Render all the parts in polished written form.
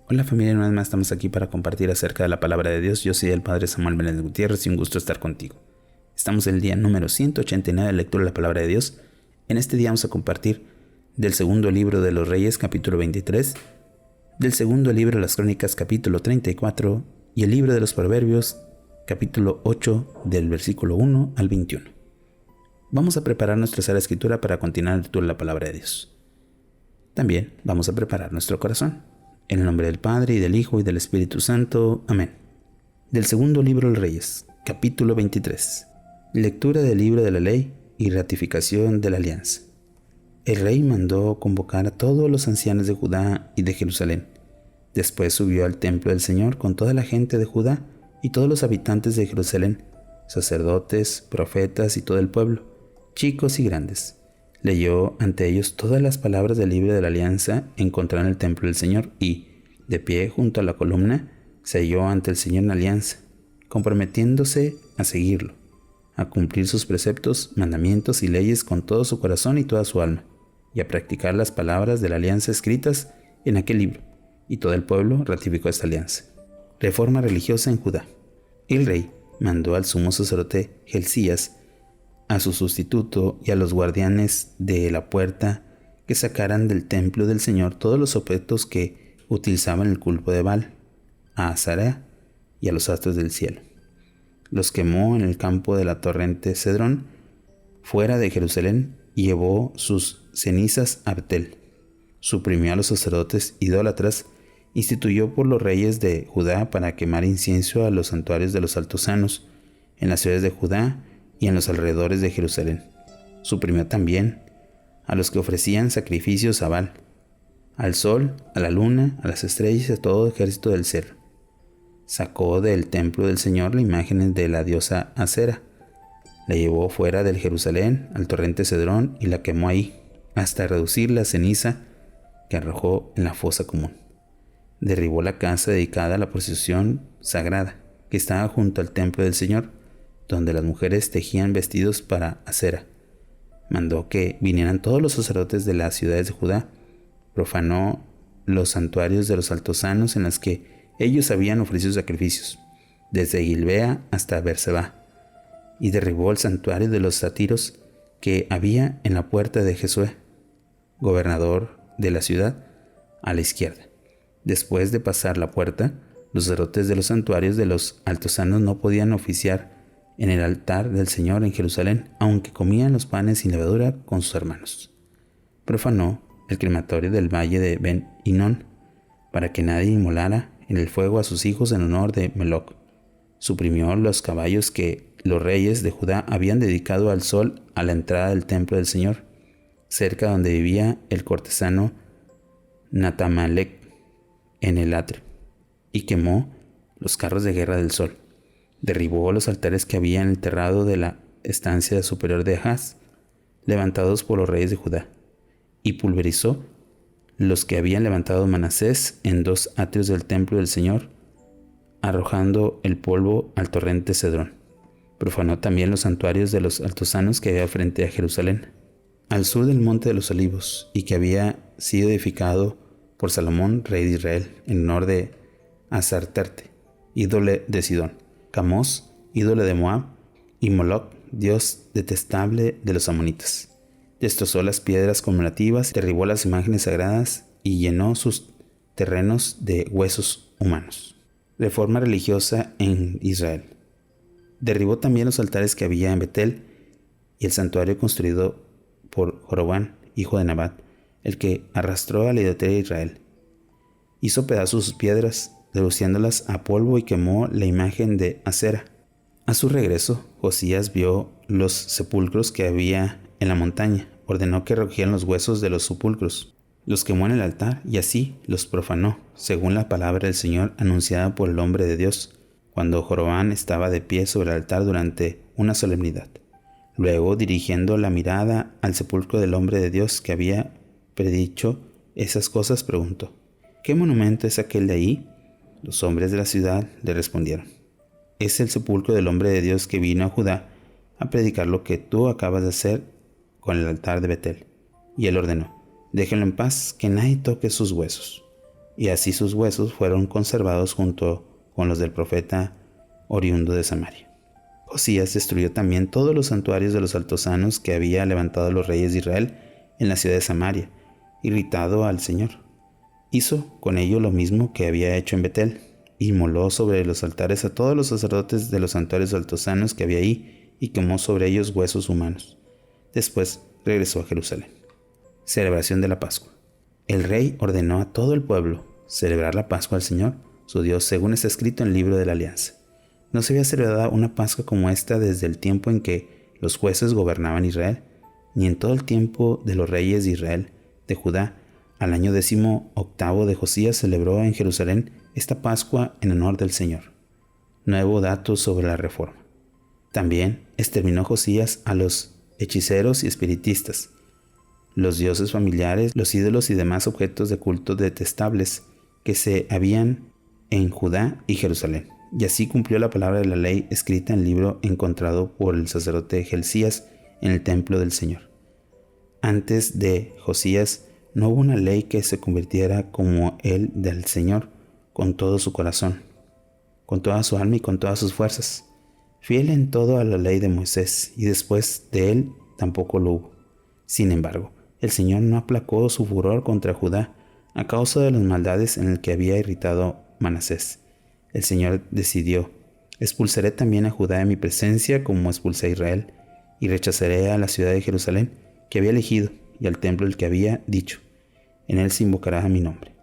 Hola familia, una vez más estamos aquí para compartir acerca de la palabra de Dios. Yo soy el Padre Samuel Meléndez Gutiérrez y un gusto estar contigo. Estamos en el día número 189 de lectura de la palabra de Dios. En este día vamos a compartir del segundo libro de los Reyes, capítulo 23, del segundo libro de las Crónicas, capítulo 34, y el libro de los Proverbios, capítulo 8, del versículo 1 al 21. Vamos a preparar nuestra sala de escritura para continuar la lectura de la palabra de Dios. También vamos a preparar nuestro corazón. En el nombre del Padre, y del Hijo, y del Espíritu Santo. Amén. Del segundo libro de los Reyes, capítulo 23. Lectura del libro de la ley y ratificación de la alianza. El rey mandó convocar a todos los ancianos de Judá y de Jerusalén. Después subió al templo del Señor con toda la gente de Judá y todos los habitantes de Jerusalén, sacerdotes, profetas y todo el pueblo, chicos y grandes. Leyó ante ellos todas las palabras del libro de la alianza encontrada en el templo del Señor y, de pie junto a la columna, selló ante el Señor una alianza, comprometiéndose a seguirlo, a cumplir sus preceptos, mandamientos y leyes con todo su corazón y toda su alma, y a practicar las palabras de la alianza escritas en aquel libro. Y todo el pueblo ratificó esta alianza. Reforma religiosa en Judá. El rey mandó al sumo sacerdote Hilcías, a su sustituto y a los guardianes de la puerta que sacaran del templo del Señor todos los objetos que utilizaban el culto de Baal, a Azara y a los astros del cielo. Los quemó en el campo de la torrente Cedrón, fuera de Jerusalén, y llevó sus cenizas a Betel. Suprimió a los sacerdotes idólatras, instituyó por los reyes de Judá para quemar incienso a los santuarios de los altosanos en las ciudades de Judá y en los alrededores de Jerusalén. Suprimió también a los que ofrecían sacrificios a Baal, al sol, a la luna, a las estrellas y a todo ejército del cielo. Sacó del templo del Señor la imagen de la diosa Acera. La llevó fuera del Jerusalén al torrente Cedrón y la quemó ahí, hasta reducir la ceniza que arrojó en la fosa común. Derribó la casa dedicada a la procesión sagrada que estaba junto al templo del Señor, donde las mujeres tejían vestidos para Acera. Mandó que vinieran todos los sacerdotes de las ciudades de Judá. Profanó los santuarios de los altosanos en los que ellos habían ofrecido sacrificios, desde Gilbea hasta Berseba, y derribó el santuario de los sátiros que había en la puerta de Josué, gobernador de la ciudad, a la izquierda. Después de pasar la puerta, los sacerdotes de los santuarios de los altosanos no podían oficiar en el altar del Señor en Jerusalén, aunque comían los panes sin levadura con sus hermanos. Profanó el crematorio del valle de Ben Hinnom, para que nadie inmolara en el fuego a sus hijos en honor de Meloc. Suprimió los caballos que los reyes de Judá habían dedicado al sol a la entrada del templo del Señor, cerca donde vivía el cortesano Natamalec, en el atrio, y quemó los carros de guerra del sol. Derribó los altares que había en el terrado de la estancia superior de Ahaz, levantados por los reyes de Judá, y pulverizó los que habían levantado Manasés en 2 atrios del templo del Señor, arrojando el polvo al torrente Cedrón. Profanó también los santuarios de los altosanos que había frente a Jerusalén, al sur del monte de los Olivos, y que había sido edificado por Salomón, rey de Israel, en honor de Asartarte, ídolo de Sidón, Camós, ídolo de Moab, y Moloc, dios detestable de los amonitas. Destrozó las piedras conmemorativas, derribó las imágenes sagradas y llenó sus terrenos de huesos humanos. Reforma religiosa en Israel. Derribó también los altares que había en Betel y el santuario construido por Jorobán, hijo de Nabat, el que arrastró a la idolatría de Israel. Hizo pedazos sus piedras, reduciéndolas a polvo, y quemó la imagen de Acera. A su regreso, Josías vio los sepulcros que había en la montaña. Ordenó que recogieran los huesos de los sepulcros. Los quemó en el altar y así los profanó, según la palabra del Señor anunciada por el hombre de Dios, cuando Jorobán estaba de pie sobre el altar durante una solemnidad. Luego, dirigiendo la mirada al sepulcro del hombre de Dios que había predicho esas cosas, preguntó: ¿qué monumento es aquel de ahí? Los hombres de la ciudad le respondieron: es el sepulcro del hombre de Dios que vino a Judá a predicar lo que tú acabas de hacer con el altar de Betel. Y él ordenó: déjenlo en paz, que nadie toque sus huesos. y así sus huesos fueron conservados junto con los del profeta oriundo de Samaria. Josías destruyó también todos los santuarios de los altosanos que había levantado los reyes de Israel en la ciudad de Samaria, irritado al Señor. Hizo con ello lo mismo que había hecho en Betel, y inmoló sobre los altares a todos los sacerdotes de los santuarios altosanos que había ahí, y quemó sobre ellos huesos humanos. Después regresó a Jerusalén. Celebración de la Pascua. El rey ordenó a todo el pueblo celebrar la Pascua al Señor, su Dios, según está escrito en el libro de la Alianza. No se había celebrado una Pascua como esta desde el tiempo en que los jueces gobernaban Israel, ni en todo el tiempo de los reyes de Israel, de Judá. Al año 18 de Josías celebró en Jerusalén esta Pascua en honor del Señor. Nuevo dato sobre la reforma. También exterminó Josías a los hechiceros y espiritistas, los dioses familiares, los ídolos y demás objetos de culto detestables que se habían en Judá y Jerusalén. Y así cumplió la palabra de la ley escrita en el libro encontrado por el sacerdote Gelcías en el templo del Señor. Antes de Josías no hubo una ley que se convirtiera como el del Señor, con todo su corazón, con toda su alma y con todas sus fuerzas, fiel en todo a la ley de Moisés, y después de él tampoco lo hubo. Sin embargo, el Señor no aplacó su furor contra Judá a causa de las maldades en las que había irritado Manasés. El Señor decidió: expulsaré también a Judá de mi presencia como expulsé a Israel, y rechazaré a la ciudad de Jerusalén que había elegido y al templo el que había dicho: en él se invocará a mi nombre.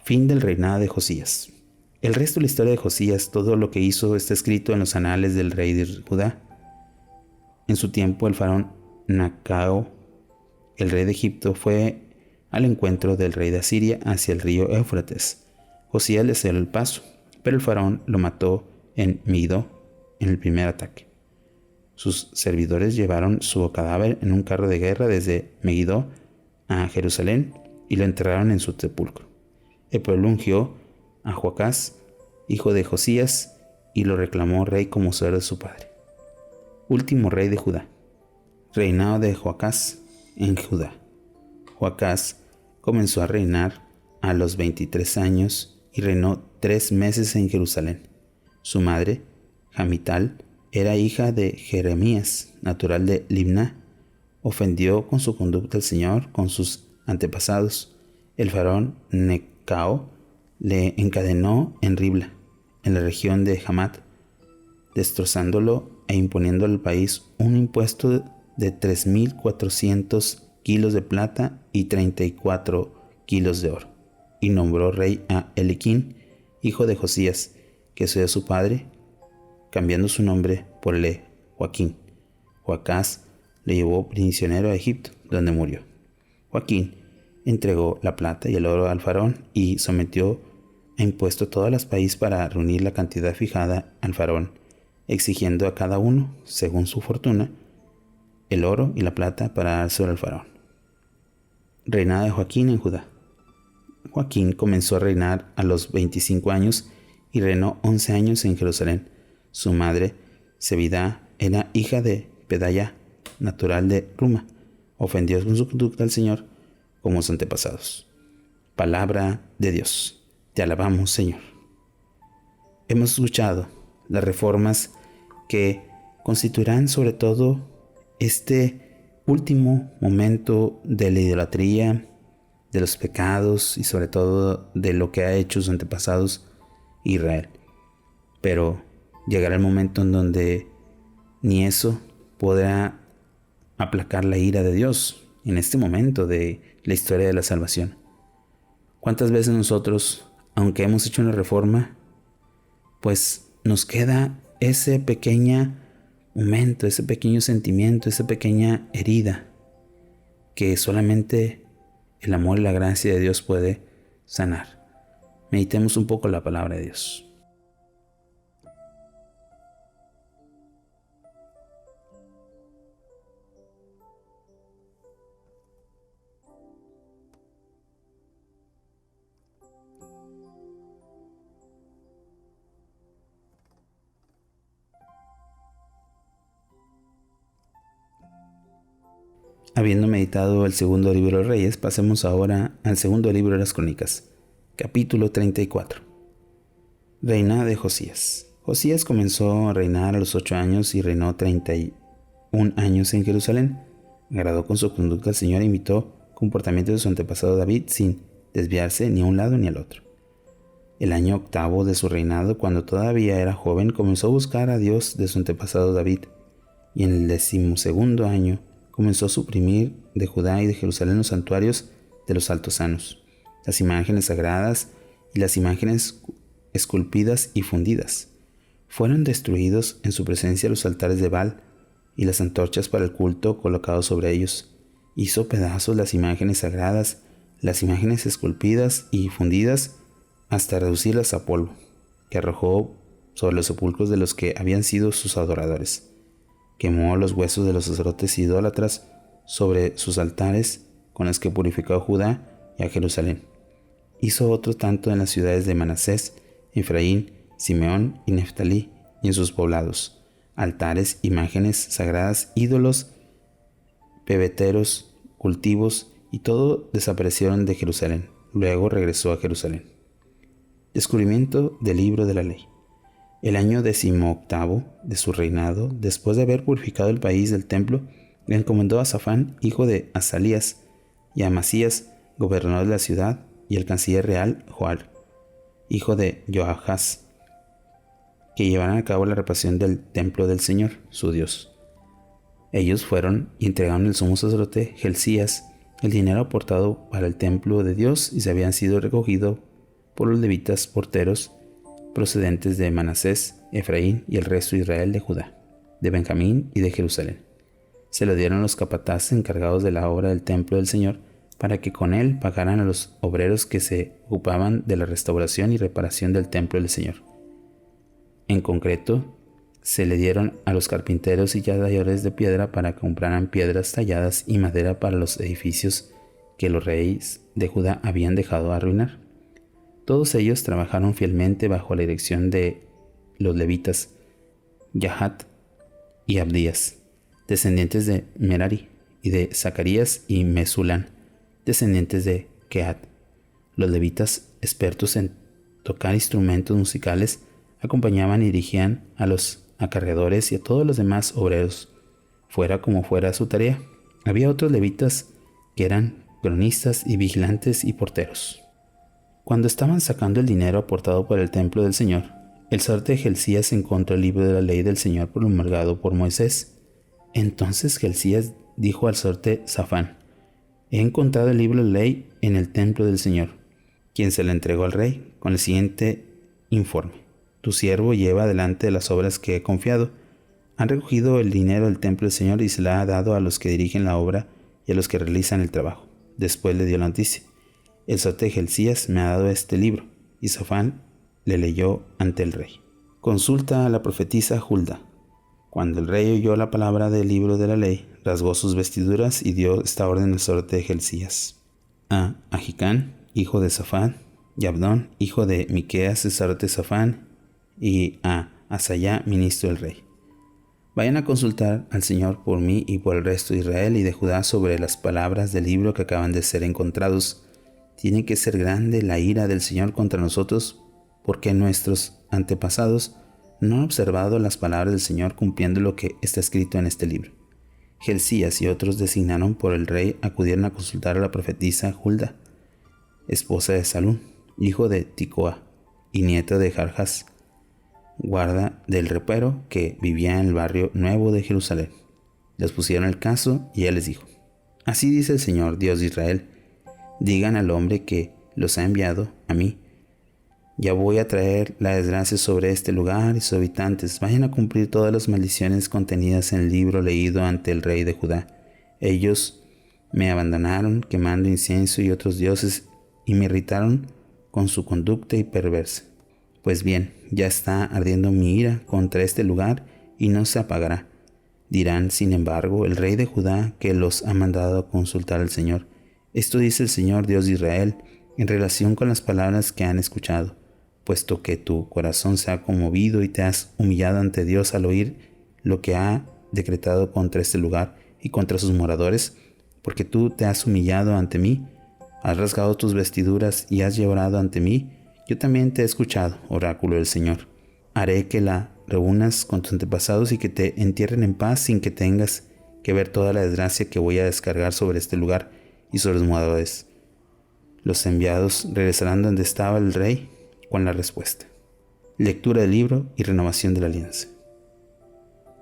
Fin del reinado de Josías. El resto de la historia de Josías, todo lo que hizo, está escrito en los anales del rey de Judá. En su tiempo, el faraón Necao, el rey de Egipto, fue al encuentro del rey de Asiria hacia el río Éufrates. Josías le cedió el paso, pero el faraón lo mató en Megiddo en el primer ataque. Sus servidores llevaron su cadáver en un carro de guerra desde Megiddo a Jerusalén y lo enterraron en su sepulcro. El pueblo ungió a Joacás, hijo de Josías, y lo reclamó rey como sucesor de su padre. Último rey de Judá. Reinado de Joacás en Judá. Joacás comenzó a reinar a los 23 años y reinó 3 meses en Jerusalén. Su madre, Jamital, era hija de Jeremías, natural de Libná. Ofendió con su conducta al Señor con sus antepasados. El faraón Necao le encadenó en Ribla, en la región de Hamat, destrozándolo e imponiendo al país un impuesto de 3.400 kilos de plata y 34 kilos de oro. Y nombró rey a Eliquín, hijo de Josías, que sucedió a su padre, cambiando su nombre por el de Joaquín. Joacás le llevó prisionero a Egipto, donde murió. Joaquín entregó la plata y el oro al faraón y sometió a impuesto a todos los países para reunir la cantidad fijada al faraón, exigiendo a cada uno, según su fortuna, el oro y la plata para dárselo al faraón. Reinado de Joaquín en Judá. Joaquín comenzó a reinar a los 25 años y reinó 11 años en Jerusalén. Su madre, Zebidá, era hija de Pedaya, natural de Ruma. Ofendió con su conducta al Señor como sus antepasados. Palabra de Dios. Te alabamos, Señor. Hemos escuchado las reformas que constituirán sobre todo este último momento de la idolatría, de los pecados y sobre todo de lo que ha hecho sus antepasados Israel. Pero llegará el momento en donde ni eso podrá aplacar la ira de Dios en este momento de la historia de la salvación. ¿Cuántas veces nosotros, aunque hemos hecho una reforma, pues nos queda ese pequeño momento, ese pequeño sentimiento, esa pequeña herida que solamente el amor y la gracia de Dios puede sanar? Meditemos un poco la palabra de Dios. Habiendo meditado el segundo libro de Reyes, pasemos ahora al segundo libro de las Crónicas. Capítulo 34. Reina de Josías. Josías comenzó a reinar a los 8 años y reinó 31 años en Jerusalén. Agradó con su conducta al Señor e imitó comportamiento de su antepasado David sin desviarse ni a un lado ni al otro. El año 8 de su reinado, cuando todavía era joven, comenzó a buscar a Dios de su antepasado David, y en el 12º año comenzó a suprimir de Judá y de Jerusalén los santuarios de los altosanos, las imágenes sagradas y las imágenes esculpidas y fundidas. Fueron destruidos en su presencia los altares de Baal y las antorchas para el culto colocados sobre ellos. Hizo pedazos las imágenes sagradas, las imágenes esculpidas y fundidas, hasta reducirlas a polvo, que arrojó sobre los sepulcros de los que habían sido sus adoradores. Quemó los huesos de los sacerdotes idólatras sobre sus altares con los que purificó a Judá y a Jerusalén. Hizo otro tanto en las ciudades de Manasés, Efraín, Simeón y Neftalí, y en sus poblados, altares, imágenes sagradas, ídolos, pebeteros, cultivos, y todo desaparecieron de Jerusalén. Luego regresó a Jerusalén. Descubrimiento del libro de la ley. El año 18º de su reinado, después de haber purificado el país del templo, le encomendó a Safán, hijo de Asalías, y a Amasías, gobernador de la ciudad, y el canciller real Joal, hijo de Joahaz, que llevaran a cabo la reparación del templo del Señor, su Dios. Ellos fueron y entregaron al sumo sacerdote Hilcías el dinero aportado para el templo de Dios, y se habían sido recogido por los levitas porteros procedentes de Manasés, Efraín y el resto de Israel, de Judá, de Benjamín y de Jerusalén. Se lo dieron los capataces encargados de la obra del templo del Señor, para que con él pagaran a los obreros que se ocupaban de la restauración y reparación del templo del Señor. En concreto, se le dieron a los carpinteros y talladores de piedra para que compraran piedras talladas y madera para los edificios que los reyes de Judá habían dejado arruinar. Todos ellos trabajaron fielmente bajo la dirección de los levitas Yahat y Abdías, descendientes de Merari, y de Zacarías y Mesulán, descendientes de Kehat. Los levitas, expertos en tocar instrumentos musicales, acompañaban y dirigían a los acarreadores y a todos los demás obreros, fuera como fuera su tarea. Había otros levitas que eran cronistas y vigilantes y porteros. Cuando estaban sacando el dinero aportado por el templo del Señor, el sacerdote Hilcías encontró el libro de la ley del Señor promulgado por Moisés. Entonces Hilcías dijo al sacerdote Safán: «He encontrado el libro de la ley en el templo del Señor», quien se lo entregó al rey con el siguiente informe: «Tu siervo lleva adelante las obras que he confiado. Han recogido el dinero del templo del Señor y se la ha dado a los que dirigen la obra y a los que realizan el trabajo». Después le dio la noticia: «El sacerdote Hilcías me ha dado este libro», y Safán le leyó ante el rey. Consulta a la profetisa Hulda. Cuando el rey oyó la palabra del libro de la ley, rasgó sus vestiduras y dio esta orden al sacerdote Hilcías: a Ahicán, hijo de Safán, y a Abdón, hijo de Miqueas, el sacerdote Safán, y a Asayá, ministro del rey: vayan a consultar al Señor por mí y por el resto de Israel y de Judá sobre las palabras del libro que acaban de ser encontrados. Tiene que ser grande la ira del Señor contra nosotros, porque nuestros antepasados no han observado las palabras del Señor cumpliendo lo que está escrito en este libro. Hilcías y otros designaron por el rey acudieron a consultar a la profetisa Hulda, esposa de Salún, hijo de Ticoa y nieta de Jarjas, guarda del ropero que vivía en el barrio nuevo de Jerusalén. Les pusieron el caso y él les dijo: «Así dice el Señor, Dios de Israel: digan al hombre que los ha enviado a mí: ya voy a traer la desgracia sobre este lugar y sus habitantes. Vayan a cumplir todas las maldiciones contenidas en el libro leído ante el rey de Judá. Ellos me abandonaron quemando incienso y otros dioses y me irritaron con su conducta y perversa. Pues bien, ya está ardiendo mi ira contra este lugar y no se apagará. Dirán, sin embargo, el rey de Judá que los ha mandado a consultar al Señor: esto dice el Señor, Dios de Israel, en relación con las palabras que han escuchado. Puesto que tu corazón se ha conmovido y te has humillado ante Dios al oír lo que ha decretado contra este lugar y contra sus moradores, porque tú te has humillado ante mí, Has rasgado tus vestiduras y has llorado ante mí. Yo también te he escuchado, oráculo del Señor. Haré que la reúnas con tus antepasados y que te entierren en paz sin que tengas que ver toda la desgracia que voy a descargar sobre este lugar y sobre los moradores. Los enviados regresarán donde estaba el rey con la respuesta. Lectura del libro y renovación de la alianza.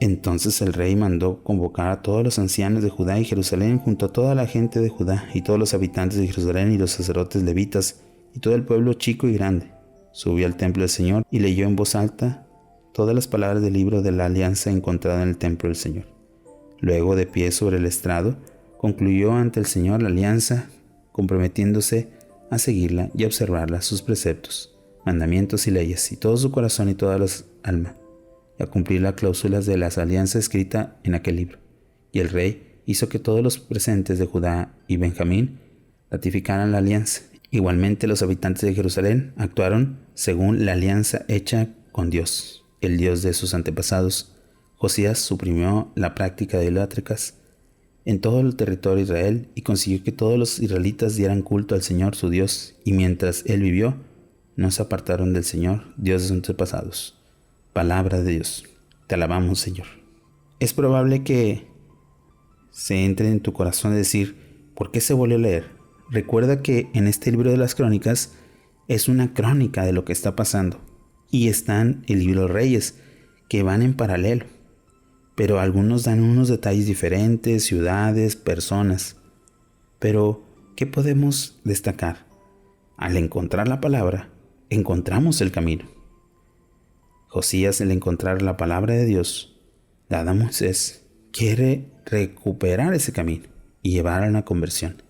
Entonces el rey mandó convocar a todos los ancianos de Judá y Jerusalén junto a toda la gente de Judá y todos los habitantes de Jerusalén y los sacerdotes levitas y todo el pueblo chico y grande. Subió al templo del Señor y leyó en voz alta todas las palabras del libro de la alianza encontrada en el templo del Señor. Luego, de pie sobre el estrado, concluyó ante el Señor la alianza, comprometiéndose a seguirla y a observarla, sus preceptos, mandamientos y leyes, y todo su corazón y toda su alma, y a cumplir las cláusulas de las alianzas escritas en aquel libro. Y el rey hizo que todos los presentes de Judá y Benjamín ratificaran la alianza. Igualmente los habitantes de Jerusalén actuaron según la alianza hecha con Dios, el Dios de sus antepasados. Josías suprimió la práctica de idólatras en todo el territorio de Israel y consiguió que todos los israelitas dieran culto al Señor su Dios, y mientras él vivió, no se apartaron del Señor, Dios de sus antepasados. Palabra de Dios. Te alabamos, Señor. Es probable que se entre en tu corazón decir, ¿por qué se volvió a leer? Recuerda que en este libro de las crónicas es una crónica de lo que está pasando, y están el libro de Reyes, que van en paralelo. Pero algunos dan unos detalles diferentes, ciudades, personas. Pero, ¿qué podemos destacar? Al encontrar la palabra, encontramos el camino. Josías, al encontrar la palabra de Dios dada a Moisés, quiere recuperar ese camino y llevar a una conversión.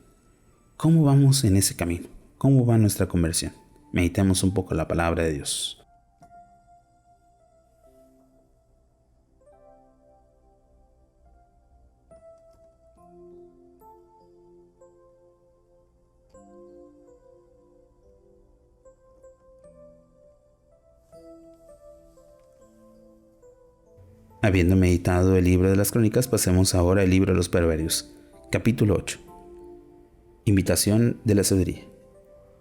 ¿Cómo vamos en ese camino? ¿Cómo va nuestra conversión? Meditemos un poco la palabra de Dios. Habiendo meditado el libro de las crónicas, pasemos ahora al libro de los Proverbios, capítulo 8. Invitación de la sabiduría.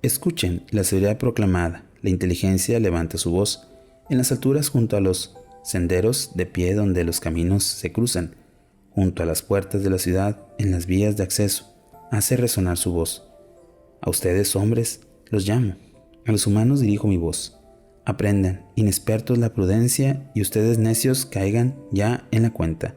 Escuchen la sabiduría proclamada, la inteligencia levanta su voz, en las alturas junto a los senderos, de pie donde los caminos se cruzan, junto a las puertas de la ciudad, en las vías de acceso, hace resonar su voz. A ustedes, hombres, los llamo, a los humanos dirijo mi voz. Aprendan, inexpertos, la prudencia, y ustedes necios caigan ya en la cuenta.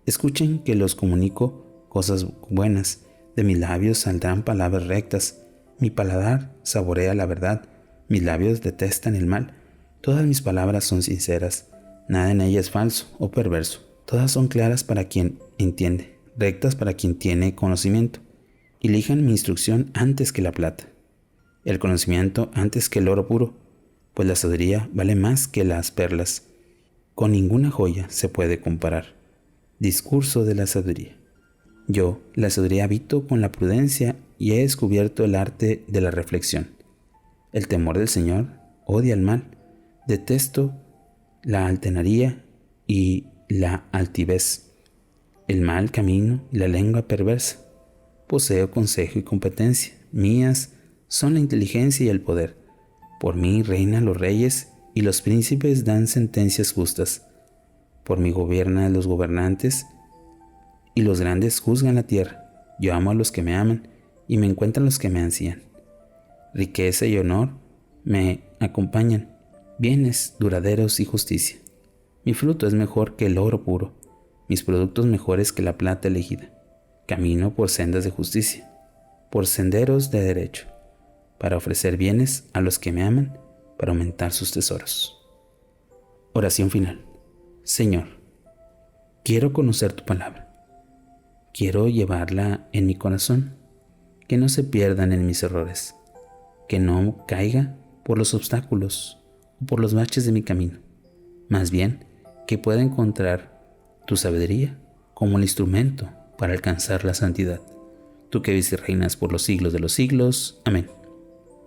Escuchen que los comunico cosas buenas, de mis labios saldrán palabras rectas. Mi paladar saborea la verdad, mis labios detestan el mal. Todas mis palabras son sinceras, nada en ellas es falso o perverso. Todas son claras para quien entiende, rectas para quien tiene conocimiento. Elijan mi instrucción antes que la plata, el conocimiento antes que el oro puro, pues la sabiduría vale más que las perlas. Con ninguna joya se puede comparar. Discurso de la sabiduría. Yo, la sabiduría, habito con la prudencia y he descubierto el arte de la reflexión. El temor del Señor odia el mal. Detesto la altanería y la altivez, el mal camino y la lengua perversa. Poseo consejo y competencia. Mías son la inteligencia y el poder. Por mí reinan los reyes y los príncipes dan sentencias justas. Por mí gobiernan los gobernantes y los grandes juzgan la tierra. Yo amo a los que me aman y me encuentran los que me ansían. Riqueza y honor me acompañan, bienes duraderos y justicia. Mi fruto es mejor que el oro puro, mis productos mejores que la plata elegida. Camino por sendas de justicia, por senderos de derecho, para ofrecer bienes a los que me aman, para aumentar sus tesoros. Oración final. Señor, quiero conocer tu palabra. Quiero llevarla en mi corazón, que no se pierdan en mis errores, que no caiga por los obstáculos o por los baches de mi camino. Más bien, que pueda encontrar tu sabiduría como el instrumento para alcanzar la santidad. Tú que vives y reinas por los siglos de los siglos. Amén.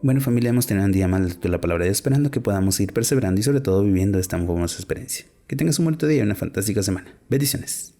Bueno, familia, hemos tenido un día más de la palabra de Dios, esperando que podamos ir perseverando y sobre todo viviendo esta famosa experiencia. Que tengas un bonito día y una fantástica semana. Bendiciones.